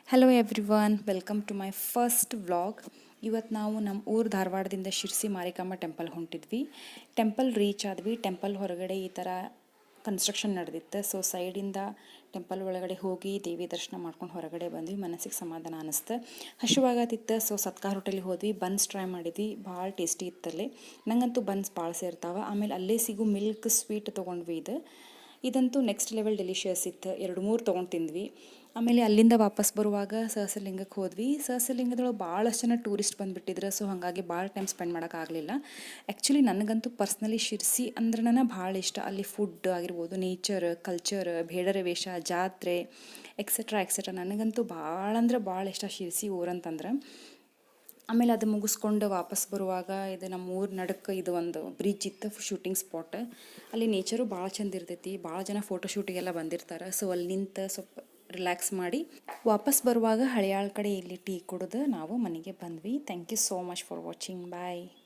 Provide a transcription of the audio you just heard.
Hello everyone, welcome to my first vlog. ಇವತ್ತು ನಾವು ನಮ್ಮ ಊರು ಧಾರವಾಡದಿಂದ ಶಿರ್ಸಿ ಮಾರಿಕಾಂಬ ಟೆಂಪಲ್ ಹೊಂಟಿದ್ವಿ. ಟೆಂಪಲ್ ರೀಚ್ ಆದ್ವಿ. ಟೆಂಪಲ್ ಹೊರಗಡೆ ಈ ಥರ ಕನ್ಸ್ಟ್ರಕ್ಷನ್ ನಡೆದಿತ್ತು. ಸೊ ಸೈಡಿಂದ ಟೆಂಪಲ್ ಒಳಗಡೆ ಹೋಗಿ ದೇವಿ ದರ್ಶನ ಮಾಡ್ಕೊಂಡು ಹೊರಗಡೆ ಬಂದ್ವಿ. ಮನಸ್ಸಿಗೆ ಸಮಾಧಾನ ಅನ್ನಿಸ್ತು. ಹಸಿವಾಗತ್ತಿತ್ತು. ಸೊ ಸತ್ಕಾರ್ ಹೋಟೆಲಿಗೆ ಹೋದ್ವಿ. ಬನ್ಸ್ ಟ್ರೈ ಮಾಡಿದ್ವಿ. ಭಾಳ ಟೇಸ್ಟಿ ಇತ್ತಲ್ಲಿ. ನಂಗಂತೂ ಬನ್ಸ್ ಭಾಳ ಸೇರ್ತಾವೆ. ಆಮೇಲೆ ಅಲ್ಲೇ ಸಿಗು ಮಿಲ್ಕ್ ಸ್ವೀಟ್ ತೊಗೊಂಡ್ವಿ. ಇದಂತೂ ನೆಕ್ಸ್ಟ್ ಲೆವೆಲ್ ಡೆಲಿಷಿಯಸ್ ಇತ್ತು. 2-3 ತೊಗೊಂಡು ತಿಂದ್ವಿ. ಆಮೇಲೆ ಅಲ್ಲಿಂದ ವಾಪಸ್ ಬರುವಾಗ ಸಹಸ್ರಲಿಂಗಕ್ಕೆ ಹೋದ್ವಿ. ಸಹಸ್ರಲಿಂಗದೊಳಗೆ ಭಾಳಷ್ಟು ಜನ ಟೂರಿಸ್ಟ್ ಬಂದುಬಿಟ್ಟಿದ್ರು. ಸೊ ಹಾಗಾಗಿ ಭಾಳ ಟೈಮ್ ಸ್ಪೆಂಡ್ ಮಾಡೋಕ್ಕಾಗಲಿಲ್ಲ. ಆ್ಯಕ್ಚುಲಿ ನನಗಂತೂ ಪರ್ಸ್ನಲಿ ಶಿರ್ಸಿ ಅಂದ್ರೆ ಭಾಳ ಇಷ್ಟ. ಅಲ್ಲಿ ಫುಡ್ ಆಗಿರ್ಬೋದು, ನೇಚರ್, ಕಲ್ಚರ್, ಬೇಡರ ವೇಷ, ಜಾತ್ರೆ ಎಕ್ಸೆಟ್ರಾ ನನಗಂತೂ ಭಾಳ ಅಂದ್ರೆ ಭಾಳ ಇಷ್ಟ ಶಿರ್ಸಿ ಊರಂತಂದ್ರೆ. ಆಮೇಲೆ ಅದು ಮುಗಿಸ್ಕೊಂಡು ವಾಪಸ್ ಬರುವಾಗ ಇದು ನಮ್ಮ ಊರ ನಡಕ್ಕೆ ಇದು ಒಂದು ಬ್ರಿಡ್ಜ್ ಇತ್ತು, ಶೂಟಿಂಗ್ ಸ್ಪಾಟ್. ಅಲ್ಲಿ ನೇಚರು ಭಾಳ ಚಂದ ಇರ್ತೈತಿ. ಭಾಳ ಜನ ಫೋಟೋ ಶೂಟಿಗೆಲ್ಲ ಬಂದಿರ್ತಾರೆ. ಸೊ ಅಲ್ಲಿ ನಿಂತು ಸ್ವಲ್ಪ ರಿಲ್ಯಾಕ್ಸ್ ಮಾಡಿ ವಾಪಸ್ ಬರುವಾಗ ಹಳೆಯಾಳ ಕಡೆ ಇಲ್ಲಿ ಟೀ ಕುಡಿದು ನಾವು ಮನೆಗೆ ಬಂದ್ವಿ. Thank you so much for watching. Bye.